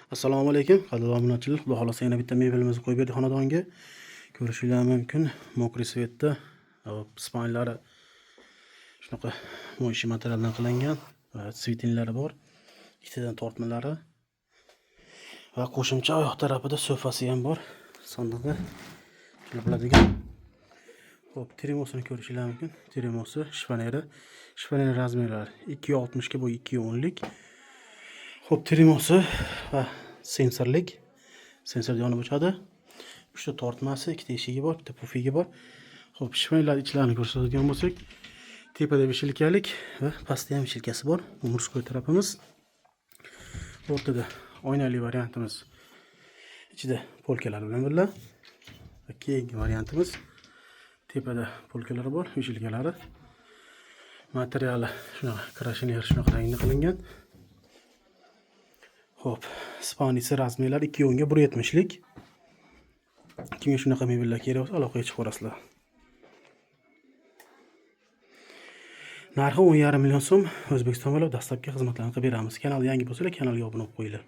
Assalomu alaykum. Qadrdon obunachilar, Xudo xolasa yana bitta mebelimizni qo'yib berdik xonadonga. Ko'rishingiz mumkin. Mokri svetda, spanlari shunaqa mo'yshi materialdan qilingan va svitinlari bor. Ikkitadan tortmalari va qo'shimcha oyoq tarafida sofasi ham bor. Sandig'i qilib. Xo'p, termosini ko'rishingiz mumkin. Termosi shifonieri. Shifonier razmerlari 2.60 ga bu 2.10 lik. Xo'p, termosi va sensorlik. Sensor yonib o'chadi. Uchta tortmasi, ikkita eshigi bor, bitta pufigi bor. Xo'p, shifonier ichlarini ko'rsatadigan bo'lsak, tepada vishilkalik va pastda ham vishilkasi bor. Bu murskoy tarafimiz. O'rtada oynali variantimiz. Ichida polkalar bilan birga. Va keyingi variantimiz tepada polkalari bor, vishilkalari. Materiali shunaqa krashenер shunaqa rangda qilingan. Xo'p, spanisi razmerlari 2.10 ga 1.70 lik. Kimga shunaqa mebellar kerak bo'lsa, aloqaga chiqib ko'rasizlar. Narxi 10,5 million so'm. O'zbekiston bo'ylab dastlabki xizmatlarni qilib beramiz. Kanal yangi bo'lsalar, kanalga obuna bo'lib qo'yinglar.